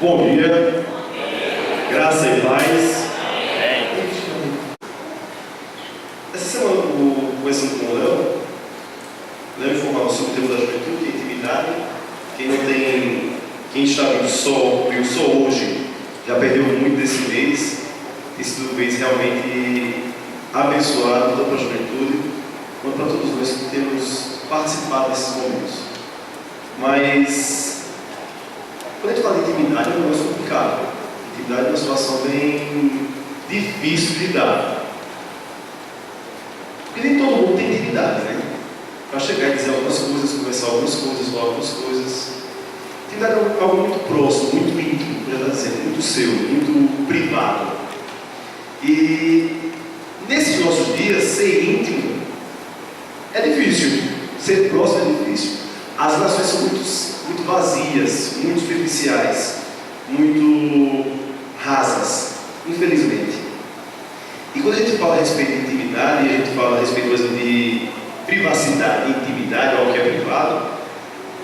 Bom dia, graça e paz. Essa semana, conversando com o Léo informava sobre o tema da juventude, que é intimidade. Quem está vindo só hoje, já perdeu muito desse mês. Esse mês realmente abençoado, tanto para a juventude, quanto para todos nós que temos participado desses momentos. Mas, quando a gente fala de intimidade, é um negócio complicado. Intimidade é uma situação bem difícil de lidar. Porque nem todo mundo tem intimidade, né? Para chegar e dizer algumas coisas, conversar algumas coisas, falar algumas coisas. Intimidade é algo muito próximo, muito íntimo, já está dizendo, muito seu, muito privado. E nesses nossos dias, ser íntimo é difícil, ser próximo é difícil. As relações são muito vazias, muito superficiais, muito rasas, infelizmente. E quando a gente fala a respeito de intimidade, a gente fala a respeito de privacidade e intimidade, algo que é privado,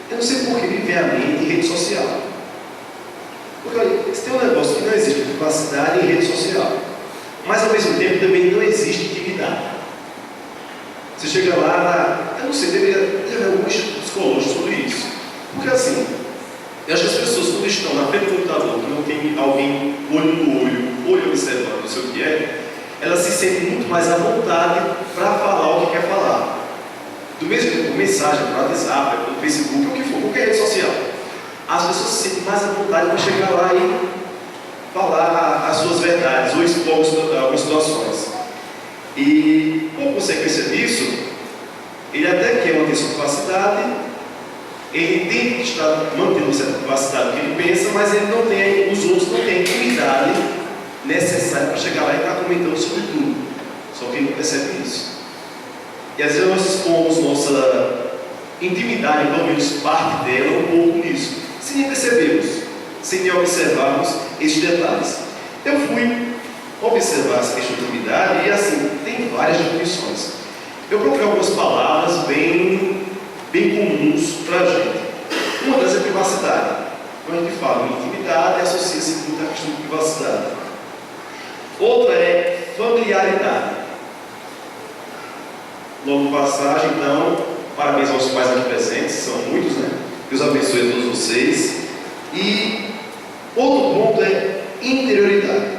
eu não sei por que me vem à mente rede social. Porque olha, tem um negócio que não existe privacidade em rede social, mas ao mesmo tempo também não existe intimidade. Você chega lá, eu não sei, deveria haver algum estudo psicológico sobre isso. Porque assim, eu acho que as pessoas quando estão na frente do computador, que não tem alguém olho no olho observando, não sei o que é, elas se sentem muito mais à vontade para falar o que quer falar. Do mesmo tempo, mensagem, no WhatsApp, no Facebook, o que for, qualquer rede social. As pessoas se sentem mais à vontade para chegar lá e falar as suas verdades ou expor algumas situações. E, por consequência disso, ele até quer manter sua privacidade, ele entende que está mantendo certa privacidade que ele pensa, mas ele não tem, os outros não têm a intimidade necessária para chegar lá e estar comentando sobre tudo. Só que ele não percebe isso. E às vezes nós expomos nossa intimidade, pelo menos parte dela, um pouco nisso, sem nem percebermos, sem nem observarmos esses detalhes. Eu fui observar essa questão de intimidade e assim, tem várias definições. Eu procurei algumas palavras bem comuns para a gente. Uma delas é privacidade. Quando a gente fala em intimidade, associa-se muito à questão de privacidade. Outra é familiaridade. Logo passagem, então, parabéns aos pais aqui presentes, são muitos, né? Deus abençoe a todos vocês. E outro ponto é interioridade.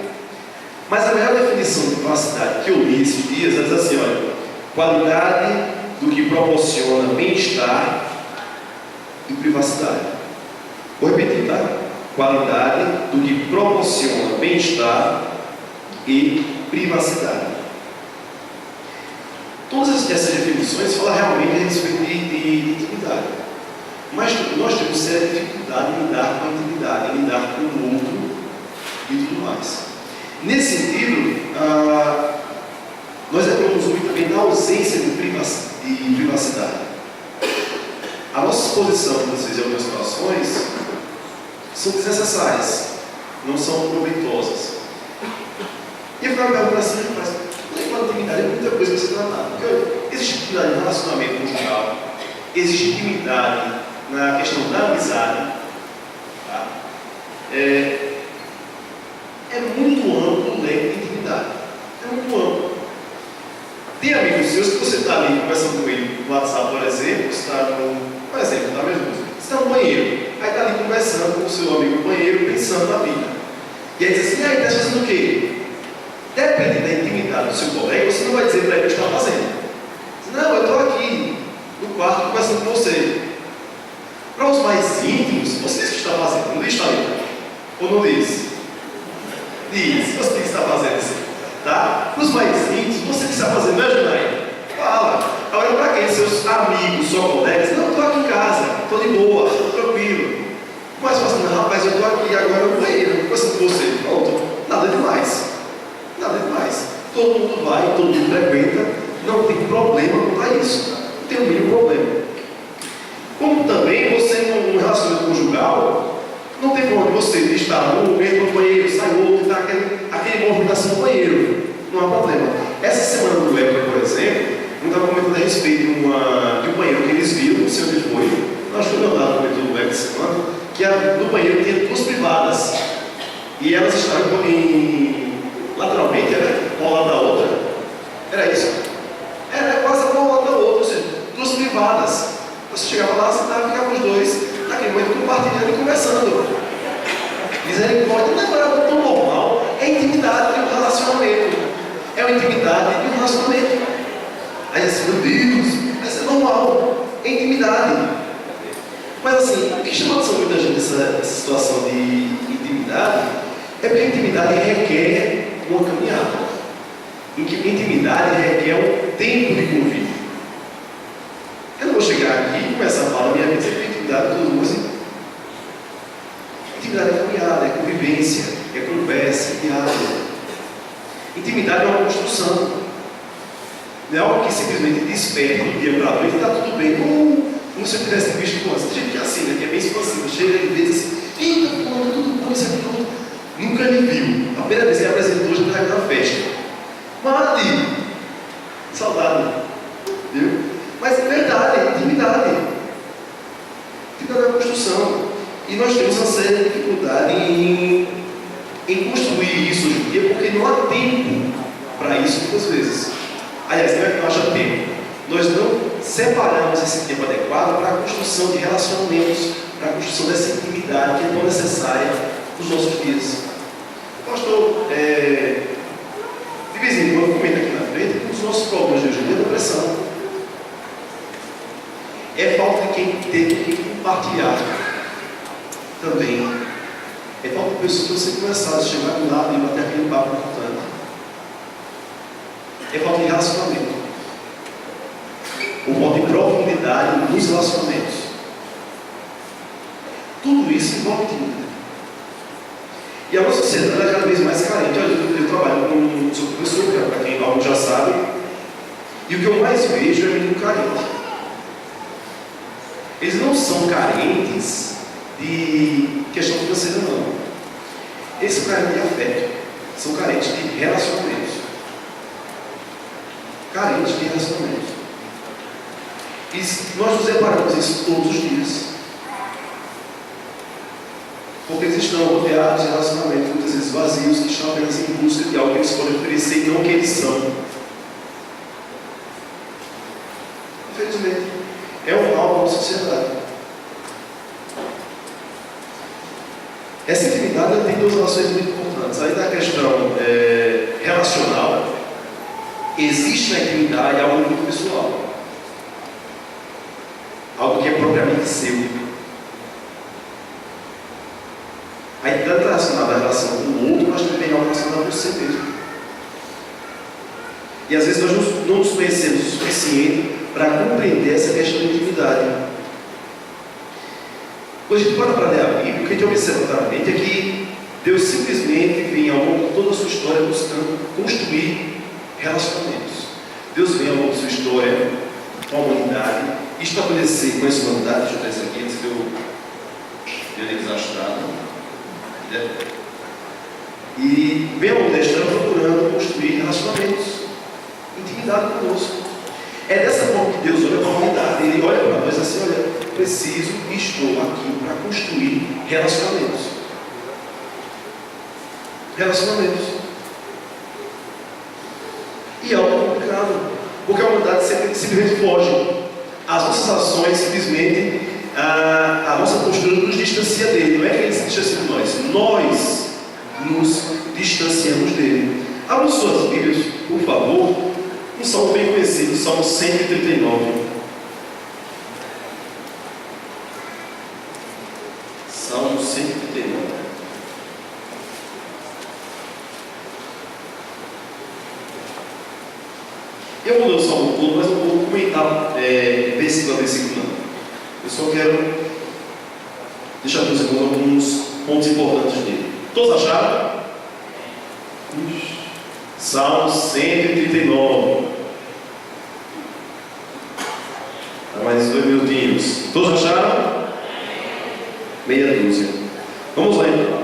Mas a melhor definição de privacidade que eu li esses dias é dizer assim, olha, qualidade do que proporciona bem-estar e privacidade. Vou repetir, tá? Qualidade do que proporciona bem-estar e privacidade. Todas essas definições falam realmente a respeito de intimidade. Mas nós temos séria dificuldade em lidar com a intimidade, em lidar com o outro e tudo mais. Nesse sentido, nós reclamamos muito também da ausência de privacidade. A nossa exposição, muitas vezes, em algumas situações, são desnecessárias, não são proveitosas. E eu ficava perguntando assim, rapaz, quando a intimidade é muita coisa para ser tratada. Porque existe intimidade no relacionamento conjugal, existe intimidade na questão da amizade. Tá? É muito amplo o leque de intimidade. É muito amplo. Tem amigos seus que você está ali conversando com ele no WhatsApp, por exemplo, você está por exemplo, tá mesmo? Você está no banheiro, aí está ali conversando com o seu amigo no banheiro, pensando na vida. E aí diz assim, está fazendo o quê? Depende da intimidade do seu colega, você não vai dizer para ele o que está fazendo. Não, eu estou aqui no quarto conversando com você. Para os mais íntimos, você diz o que está fazendo, não diz, tá aí? Ou não diz? Diz, você tem que estar fazendo assim. Tá? Para os mais íntimos, você que está fazendo, não é, Janaí? Fala. Agora, para quem? Seus amigos, só colegas? Não, estou aqui em casa, estou de boa, estou tranquilo. Mas você fala, rapaz, eu estou aqui agora no banheiro, conversando com você. Pronto, nada demais. Nada demais. Todo mundo vai, todo mundo frequenta, não tem problema quanto a isso. Não tem o mínimo problema. Como também você, num relacionamento conjugal, não tem problema de você estar um, entra no banheiro, sai outro, está aquele movimentação no banheiro. Não há problema. Essa semana no Léo, por exemplo, eu estava comentando a respeito de um banheiro que eles viram, não sei onde foi. Nós fomos andar no comentário do Léo essa semana, que no banheiro tinha duas privadas. e elas estavam lateralmente, era uma ao lado da outra. Era isso? Era quase uma ao lado da outra, ou seja, duas privadas. Você chegava lá, sentava e ficava os dois naquele momento compartilhando e conversando. Misericórdia não é algo tão normal, é intimidade de um relacionamento. É uma intimidade de um relacionamento. Aí assim, meu Deus, isso é normal, é intimidade. Mas assim, o que chama a atenção muita gente nessa situação de intimidade é porque a intimidade requer uma caminhada. Intimidade requer um tempo de convívio. Eu não vou chegar aqui e começar a falar minha vida sempre intimidade com música. Intimidade é caminhada, é convivência, é conversa, é diálogo. Intimidade é uma construção. Não é algo que simplesmente desperta do dia para a noite e está tudo bem. Como se eu tivesse visto antes. Tem gente que é assim, né? Que é bem expansivo. Chega e diz assim: eita, pô, tudo bom, isso aqui tudo. Nunca lhe viu. A primeira vez que ele apresentou, já estava na festa. Mate! Saudade. Viu? Mas é verdade, intimidade. Intimidade é uma construção. E nós temos uma séria dificuldade em construir isso hoje em dia, porque não há tempo para isso muitas vezes. Aliás, não é que não haja tempo. Nós não separamos esse tempo adequado para a construção de relacionamentos, para a construção dessa intimidade que é tão necessária nos nossos dias. Pastor, de vez em quando, comenta aqui na frente, que os nossos problemas de hoje em dia é depressão. É falta de quem tem que compartilhar também. É falta de pessoas que você começar a chegar do lado e bater aquele papo importante. É falta de relacionamento. Ou falta de profundidade nos relacionamentos. Tudo isso envolve intimidade. E a nossa sociedade é cada vez mais carente. Olha, eu trabalho com sou professor, para quem alguns já sabe, e o que eu mais vejo é menino carente. Eles não são carentes de questão financeira, não. Eles são carentes de afeto, são carentes de relacionamentos. Carentes de relacionamentos. E nós nos deparamos isso todos os dias. Porque eles estão rodeados de relacionamentos muitas vezes vazios, que estão apenas em busca de algo que eles podem oferecer e não o que eles são. Infelizmente, é um mal da nossa sociedade. Essa intimidade tem duas relações muito importantes. Aí na questão relacional, existe na intimidade algo muito pessoal. Algo que é propriamente seu. A intimidade relacionada à relação com o outro, mas também é algo relacionado a você mesmo. E às vezes nós não nos conhecemos o suficiente para compreender essa questão de intimidade. Quando a gente para ler a Bíblia, o que a gente observa claramente é que Deus simplesmente vem ao longo de toda a sua história buscando construir relacionamentos. Deus vem ao longo da sua história com a humanidade, estabelecer com essa humanidade, deixa eu ver isso aqui antes que eu desastrado. E vem ao longo da história procurando construir relacionamentos, intimidade conosco. É dessa forma que Deus olha para a humanidade. Ele olha para nós assim: olha, preciso e estou aqui para construir relacionamentos. Relacionamentos. E é algo complicado, porque a humanidade simplesmente foge. As nossas ações simplesmente, a nossa postura nos distancia dele. Não é que ele se distancia de nós, nós nos distanciamos dele. Abra suas Bíblias, por favor, um salmo bem conhecido, Salmo 139. Salmo 139. Eu vou ler o salmo todo, mas eu vou comentar versículo a versículo. Eu só quero deixar para os irmãos alguns pontos importantes dele. Todos acharam? Salmo 139. Mais 2 minutinhos. Todos acharam? Meia dúzia. Vamos lá então.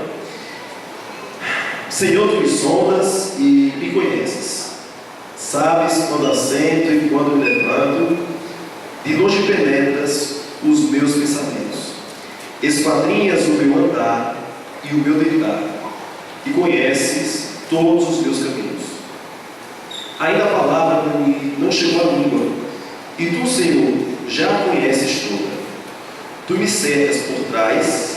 Senhor, tu me sondas e me conheces. Sabes quando assento e quando me levanto. De longe penetras os meus pensamentos. Esquadrinhas o meu andar e o meu deitar. e conheces todos os meus caminhos. Ainda a palavra não chegou à língua, e tu, Senhor, já a conheces toda. Tu me cercas por trás,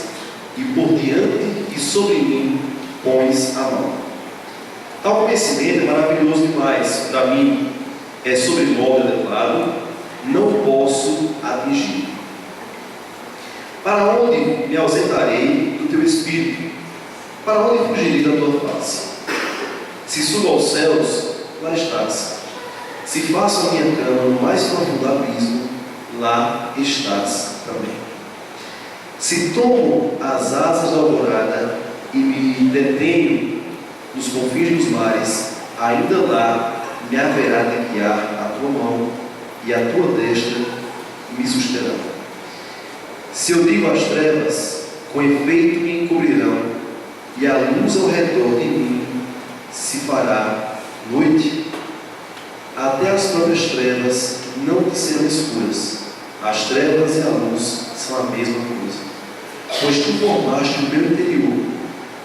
e por diante e sobre mim pões a mão. Tal conhecimento é maravilhoso demais para mim, é sobremodo elevado, não posso atingir. Para onde me ausentarei do teu Espírito? Para onde fugirei da tua face? Se subo aos céus, lá estás. Se faço a minha cama no mais profundo abismo, lá estás também. Se tomo as asas da alvorada e me detenho nos confins dos mares, ainda lá me haverá de guiar a tua mão e a tua destra me susterão. Se eu digo às trevas, com efeito me encobrirão, e a luz ao redor de mim se fará noite, até as próprias trevas não te serão escuras. As trevas e a luz são a mesma coisa. Pois tu formaste o meu interior,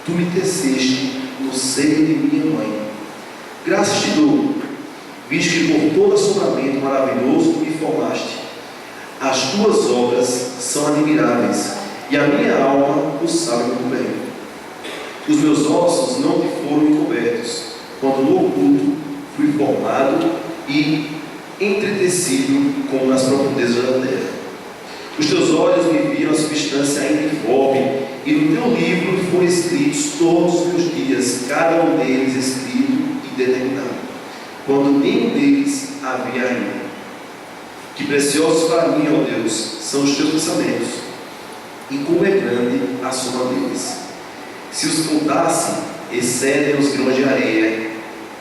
tu me teceste no seio de minha mãe. Graças te dou, visto que por todo assombramento maravilhoso me formaste. As tuas obras são admiráveis, e a minha alma o sabe muito bem. Os meus ossos não te foram encobertos, quando no oculto fui formado e entretecido como nas profundezas da terra. Os teus olhos me viram a substância ainda informe, e no teu livro foram escritos todos os meus dias, cada um deles escrito e determinado, quando nenhum deles havia ainda. Que preciosos para mim, ó Deus, são os teus pensamentos, e como é grande a soma deles. Se os contasse, excedem os grãos de areia.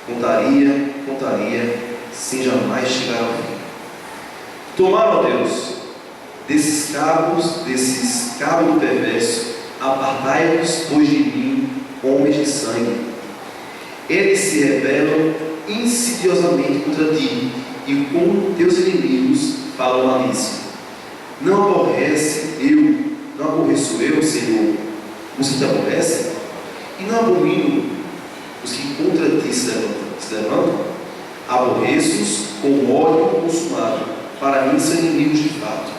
Contaria, sem jamais chegar ao fim. Tomaram, ó Deus, desses cabos do perverso, apartai-vos, pois de mim, homens de sangue. Eles se rebelam insidiosamente contra ti, e com teus inimigos falam malícia. Não aborreço eu, Senhor, os que te aborrecem? E não abomino os que contra ti se levantam? Aborreço-os com ódio consumado, para mim são inimigos de fato.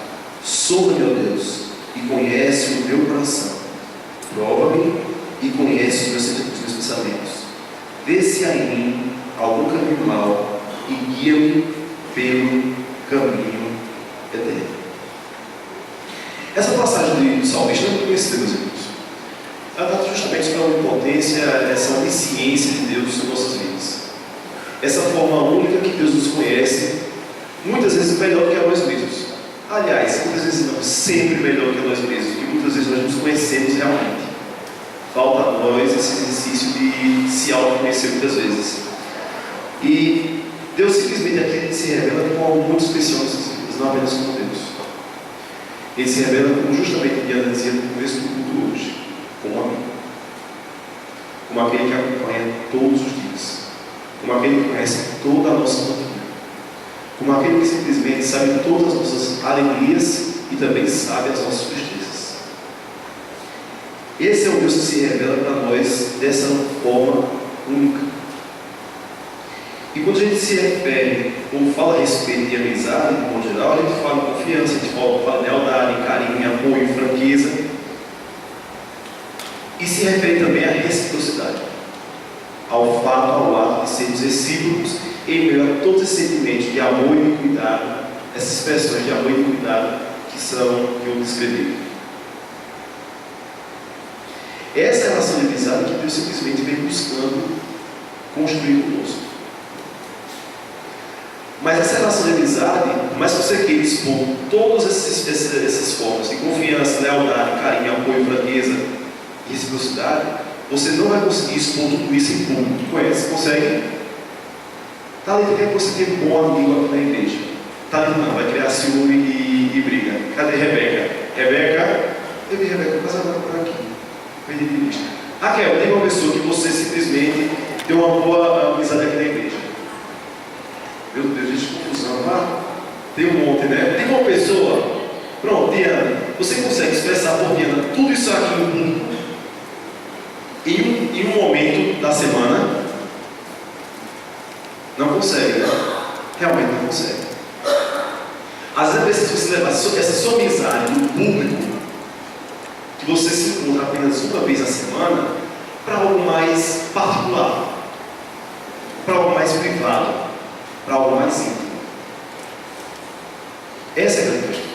Sonda-me, ó Deus, e conhece o meu coração. Prova-me e conhece os meus pensamentos. Vê se há em mim algum caminho mau e guia-me pelo caminho eterno. Essa passagem do salmista não conhecida, meus irmãos. Ela trata justamente sobre a onipotência, essa onisciência de Deus sobre nossas vidas. Essa forma única que Deus nos conhece, muitas vezes melhor do que a nós mesmos. Aliás, muitas vezes não, sempre melhor do que a nós mesmos, e muitas vezes nós nos conhecemos realmente. Falta a nós esse exercício de se autoconhecer muitas vezes. E Deus simplesmente aqui se revela como algo muito especial em nossas vidas, não apenas como Deus. Ele se revela como justamente Diana dizia no começo do culto hoje, como amigo, como aquele que acompanha todos os dias, como aquele que conhece toda a nossa doutrina, como aquele que simplesmente sabe todas as nossas alegrias e também sabe as nossas tristezas. Esse é o Deus que se revela para nós dessa forma única. E quando a gente se refere ou fala a respeito de amizade, de modo geral, a gente fala de confiança, a gente fala de lealdade, carinho, apoio, franqueza. E se refere também à reciprocidade, ao fato, ao ato de sermos recíprocos em meio a todos esses sentimentos de amor e de cuidado, essas expressões de amor e de cuidado que eu descrevi. Essa é a relação de amizade que Deus simplesmente vem buscando construir conosco. Mas essa relação de amizade, por mais que você queira expor todas essas formas de confiança, lealdade, carinho, apoio, franqueza e reciprocidade, você não vai conseguir expor tudo isso em público. Conhece? Consegue? Talento quer que você tenha um bom amigo aqui na igreja. Talento não, vai criar ciúme e briga. Cadê Rebeca? Eu vi Rebeca, mas agora por aqui. Perdi de vista. Raquel, tem uma pessoa que você simplesmente tem uma boa amizade aqui na igreja. Meu Deus, gente, confusão. Tem um monte, né? Tem uma pessoa. Pronto, Diana, você consegue expressar por Diana tudo isso aqui no mundo? em um momento da semana, não consegue, né? Realmente não consegue. Às vezes você levar essa sua amizade no público, que você se encontra apenas uma vez na semana, para algo mais particular, para algo mais privado, para algo mais íntimo. Essa é a grande questão.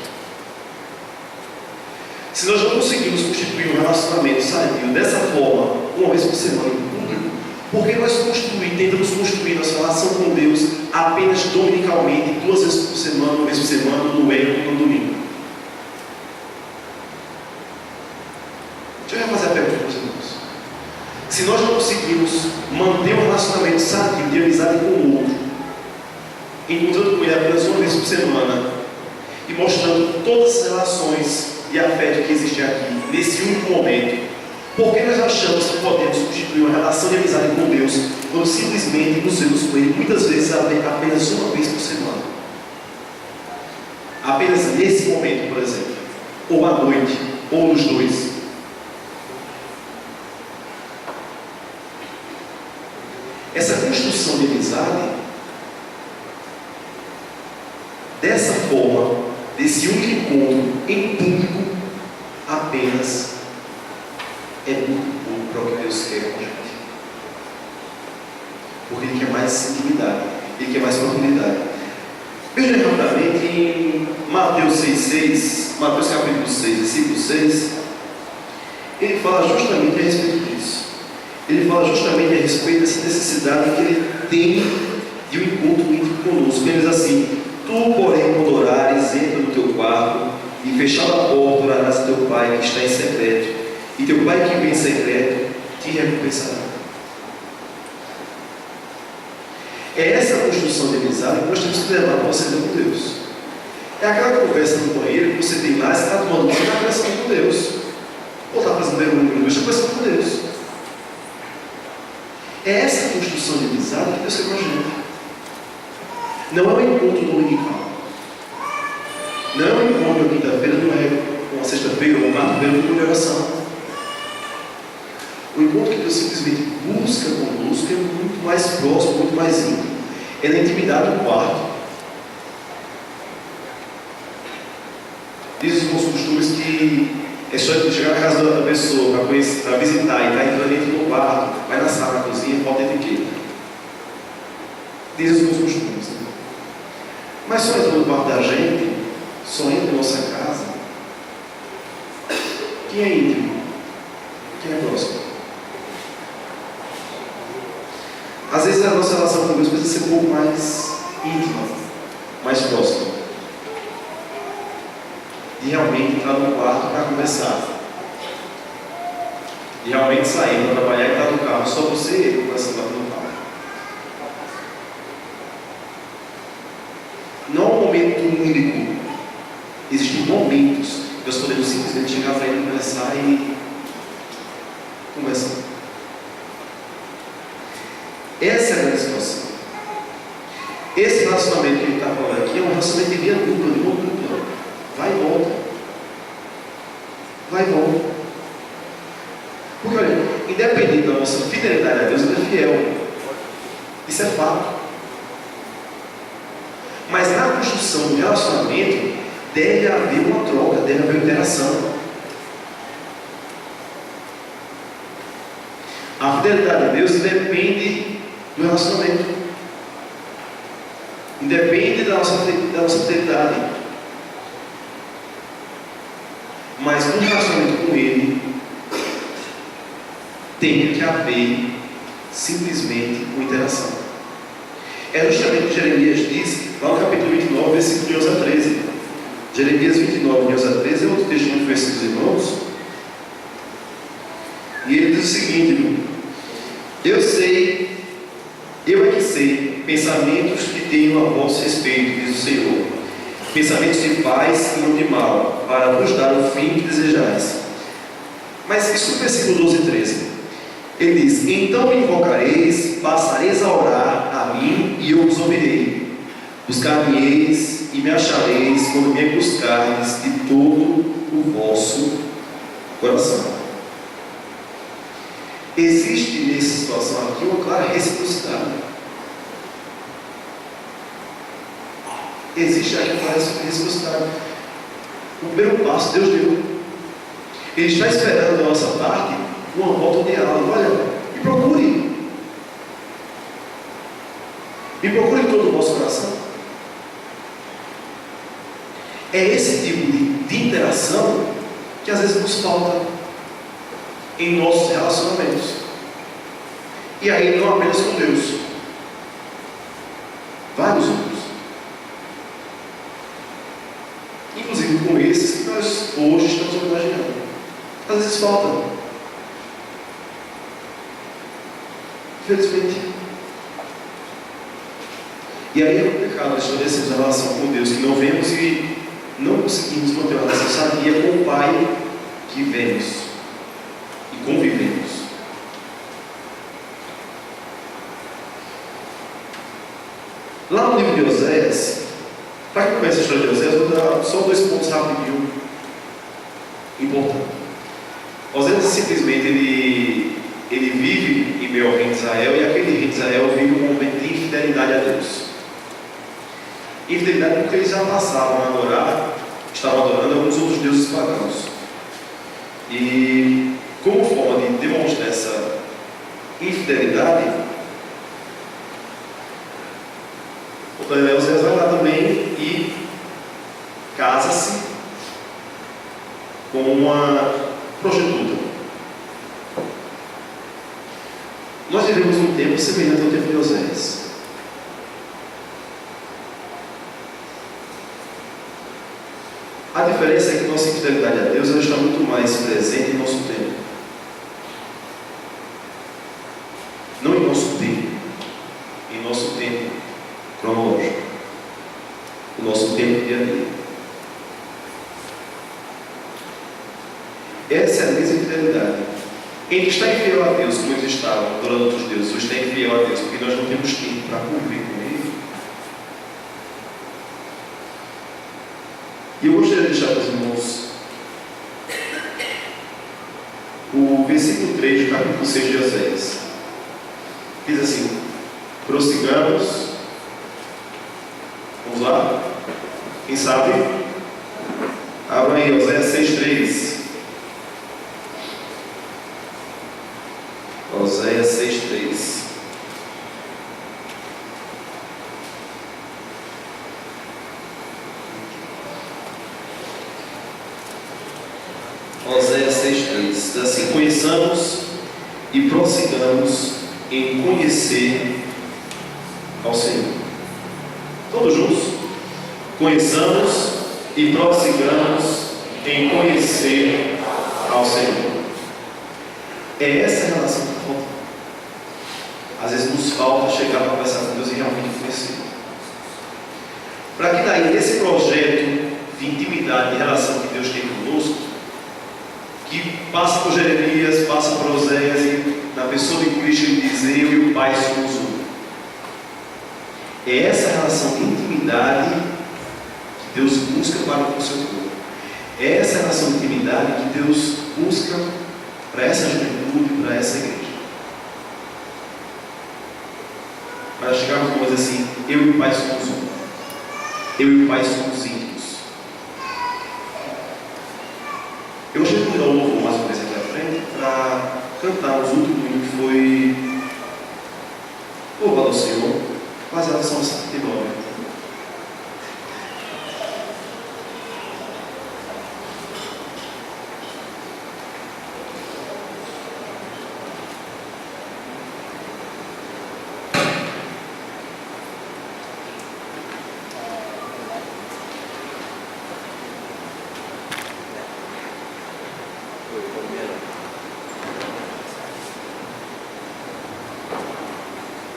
Se nós não conseguimos constituir um relacionamento sadio dessa forma, uma vez por semana no público, por que nós tentamos construir nossa relação com Deus apenas dominicalmente, 2 vezes por semana, uma vez por semana, no domingo e no domingo? Deixa eu fazer a pergunta para os irmãos. Se nós não conseguimos manter um relacionamento sadio de amizade com o outro, encontrando com ele apenas uma vez por semana e mostrando todas as relações de afeto que existem aqui, nesse único momento, por que nós achamos que podemos constituir uma relação de amizade com Deus quando simplesmente nos vemos com Ele muitas vezes apenas uma vez por semana? Apenas nesse momento, por exemplo, ou à noite, ou nos dois. Essa construção de amizade, dessa forma, desse único encontro em público, apenas é muito pouco para o que Deus quer com a gente. Porque Ele quer mais intimidade, Ele quer mais profundidade. Veja rapidamente em Mateus 6,6, Mateus capítulo 6, versículo 6, ele fala justamente a respeito disso. Ele fala justamente a respeito dessa necessidade que Ele tem de um encontro íntimo conosco. Ele diz assim: tu, porém, quando orares, entra no teu quarto e fechada a porta, orarás a teu Pai que está em secreto, e teu Pai que vem em secreto te recompensará. É essa construção de amizade que nós temos que levar para você com Deus. É aquela conversa no banheiro que você tem lá, você está tomando banho, você está conversando com Deus. Ou está fazendo mergulho, você está conversando com Deus. É essa construção de amizade que Deus quer com a gente. Não é um encontro dominical. Não é um encontro na quinta-feira, não é uma sexta-feira ou uma quarta-feira de oração. O encontro que Deus simplesmente busca conosco é muito mais próximo, muito mais íntimo. É na intimidade do quarto. Diz os bons costumes que é só chegar na casa da pessoa para visitar e está entrando dentro do quarto, vai na sala, na cozinha, falta etiqueta. Diz os bons costumes. Né? Mas só entra no quarto da gente, só entra na nossa casa quem é íntimo, quem é próximo. Às vezes a nossa relação com Deus precisa ser um pouco mais íntima, mais próxima. De realmente entrar no quarto para conversar. De realmente sair para trabalhar e entrar no carro, só você e ele conversando lá no carro. Não é um momento único. Existem momentos que nós podemos simplesmente chegar para ele, conversar e conversar. Essa é a grande situação. Esse relacionamento que ele está falando aqui é um relacionamento de via dupla, de mão dupla. Vai e volta. Vai e volta. Porque olha, independente da nossa fidelidade a Deus, Ele é fiel. Isso é fato. Mas na construção do relacionamento, deve haver uma troca, deve haver interação. A fidelidade a Deus depende do relacionamento. Independe da nossa fidelidade. Mas no relacionamento com Ele, tem que haver simplesmente uma interação. É justamente o que Jeremias diz, lá no capítulo 29, versículo de 11 a 13. Jeremias 29, de 11 a 13, é outro texto muito conhecido dos irmãos. E ele diz o seguinte: eu é que sei, pensamentos que tenho a vosso respeito, diz o Senhor, pensamentos de paz e não de mal, para vos dar o fim que desejais. Mas isso no versículo 12 e 13. Ele diz: então me invocareis, passareis a orar a mim, e eu vos ouvirei. Buscar-me-eis e me achareis, quando me buscardes de todo o vosso coração. existe nessa situação aqui uma clara reciprocidade. Existe aqui uma reciprocidade. O primeiro passo Deus deu. Ele está esperando da nossa parte uma volta de diálogo. Olha, me procure. Me procure em todo o vosso coração. É esse tipo de interação que às vezes nos falta em nossos relacionamentos. E aí não apenas com Deus, vários outros, inclusive com esses que nós hoje estamos imaginando. Às vezes falta, infelizmente. E aí é complicado estabelecermos a relação com Deus que não vemos e não conseguimos manter uma relação sadia com o Pai que vemos e convivemos. Lá no livro de Oséias, para quem conhece a história de Oséias, eu vou dar só 2 pontos rapidinho importantes. Oséias simplesmente ele vive em meio ao reino de Israel, e aquele reino de Israel vive um momento de infidelidade a Deus. Infidelidade porque eles já passavam a adorar, estavam adorando alguns outros deuses pagãos. E como forma de demonstrar essa infidelidade, Oséias vai lá também e casa-se com uma prostituta. Nós vivemos um tempo semelhante ao tempo de Oséias. A diferença é que nossa infidelidade a Deus ela está muito mais presente em nosso tempo. Não em nosso tempo, em nosso tempo cronológico, o nosso tempo dia a dia. Essa é a mesma infidelidade. Quem está infiel a Deus, como eles estavam adorando outros deuses, hoje está infiel a Deus, porque nós não temos tempo para conviver com Ele. E eu gostaria de deixar para os irmãos o versículo 3 do capítulo 6 de Oséias. Diz assim: prossigamos. Vamos lá? Quem sabe? Abra aí, Oséias 6,3. Oséias 6,3. Oséias 6,3 diz assim: conheçamos e prossigamos em conhecer ao Senhor. Todos juntos? Conheçamos e prossigamos em conhecer ao Senhor. É essa relação que falta. Às vezes nos falta chegar para conversar com Deus e realmente conhecer. Para que daí, nesse projeto de intimidade, de relação que Deus tem conosco, que passa por Jeremias, passa por Oséias, e na pessoa de Cristo ele diz: eu e o Pai somos um. É essa relação de intimidade que Deus busca para com o seu povo. É essa relação de intimidade que Deus busca para essa juventude, para essa igreja. Para chegarmos a dizer assim: eu e o Pai somos um. Eu e o Pai somos íntimos. Eu gostaria de mudar o louvor mais uma vez aqui à frente para cantarmos o último hino que foi Louvado ao Senhor, baseado no Salmo 79.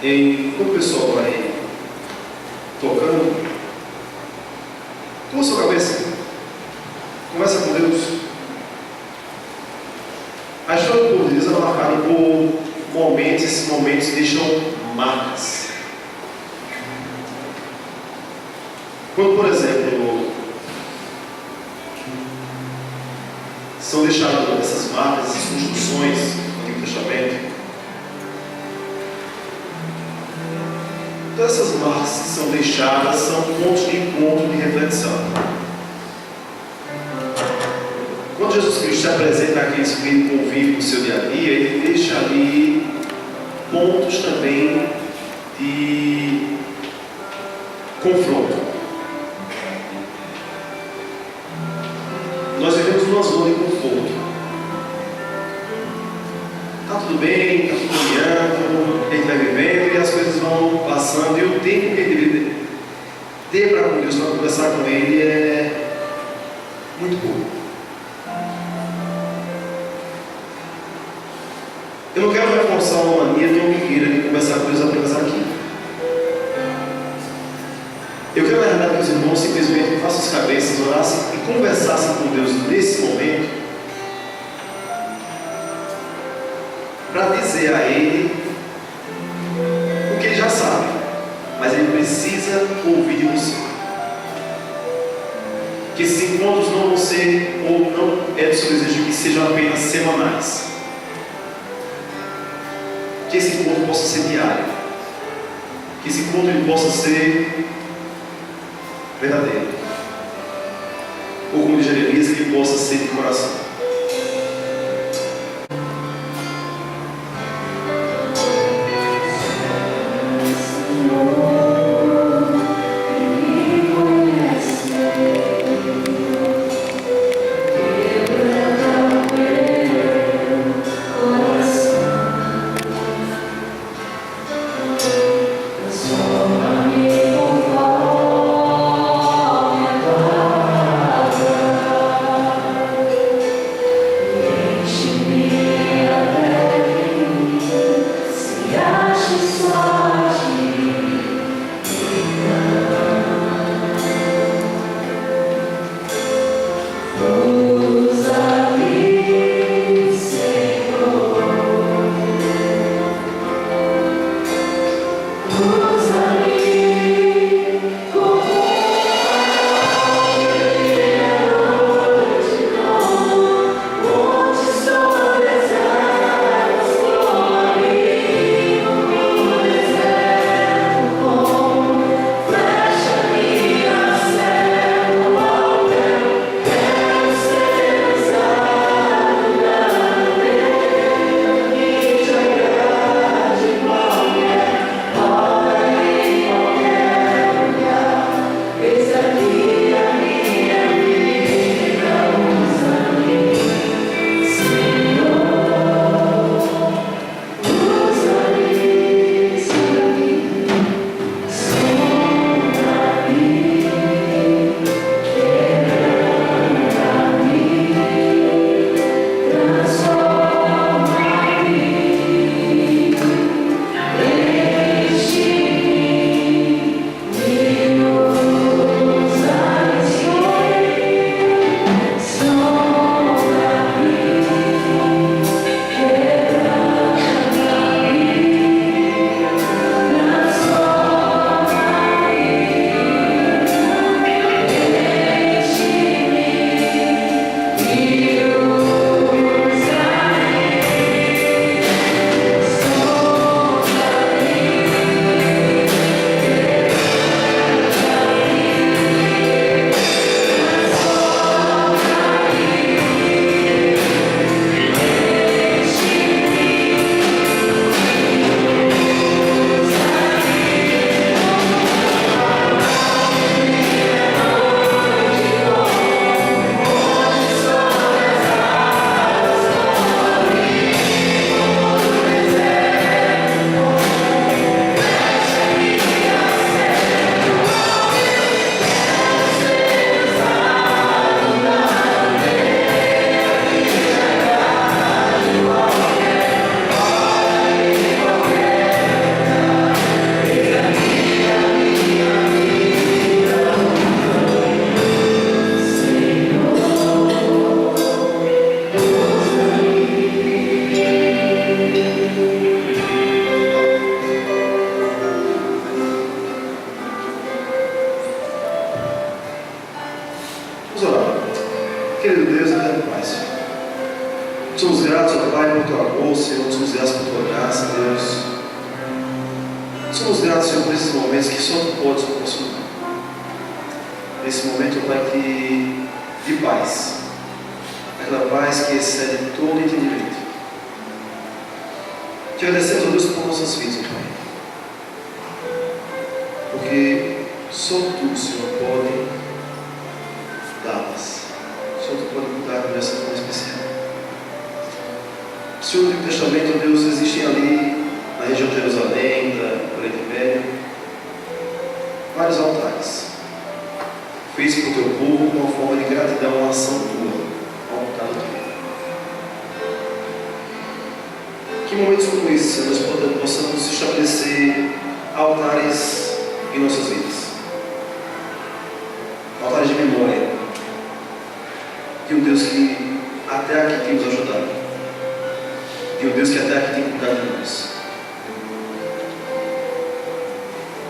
Enquanto o pessoal vai tocando, curva sua cabeça, conversa com Deus. A história do povo de Deus é marcada por momentos, esses momentos deixam marcas. Quando, por exemplo, são deixadas essas marcas, essas construções no Antigo Testamento, todas essas marcas que são deixadas são pontos de encontro, de reflexão. Quando Jesus Cristo se apresenta àqueles que ele convive no seu dia a dia, ele deixa ali pontos também de confronto. Nós vivemos numa zona de conforto. Está tudo bem, está tudo caminhando, a gente vai vivendo e as coisas vão passando, e o tempo que ele deveria ter para com Deus, para conversar com Ele, é muito pouco. Eu não quero reforçar uma mania dominiqueira de conversar com Deus apenas aqui. Eu quero, na verdade, que os irmãos simplesmente façam as cabeças, orassem e conversassem com Deus nesse momento, para dizer a Ele o que Ele já sabe, mas Ele precisa ouvir de você. Que esses encontros não vão ser, ou não é do seu desejo que sejam apenas semanais. Que esse encontro possa ser diário. Que esse encontro ele possa ser verdadeiro. Ou como diz Jeremias, que ele possa ser de coração. Querido Deus, eterno Pai, Senhor. Somos gratos, ó Pai, por teu amor, Senhor. Somos gratos por tua graça, Deus. Somos somos gratos, Senhor, por esses momentos que só Tu podes proporcionar. Nesse momento, Pai, de paz. Aquela paz que excede todo entendimento. Te agradecemos, ó Deus, por nossas vidas, Pai. Porque só Tu, Senhor, pode dá-las. Só Tu pode mudar dessa forma especial. Senhor, no Antigo Testamento, ó Deus, existem ali, na região de Jerusalém, da Oriente Médio, vários altares. Feitos para o Teu povo como uma forma de gratidão, uma ação Tua, ao altar do Teu. Que momentos como esse, Senhor, nós possamos estabelecer altares em nossas vidas. Altares de memória de um Deus que até aqui tem nos ajudado, de um Deus que até aqui tem cuidado de nós.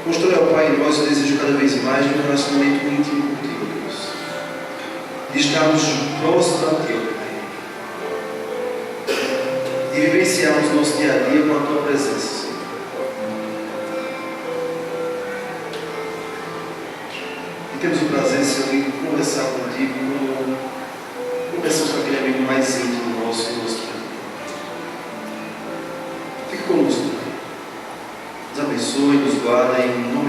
Constrói, ó Pai, em nós o desejo cada vez mais de um relacionamento íntimo contigo, Deus, de estarmos próximos a Ti, ó Pai, de vivenciarmos o nosso dia a dia com a Tua presença, Senhor. E temos o prazer, Senhor, em conversar contigo como conversamos com aquele amigo mais íntimo nosso, Fique conosco, Pai. Nos abençoe, nos guarda em nome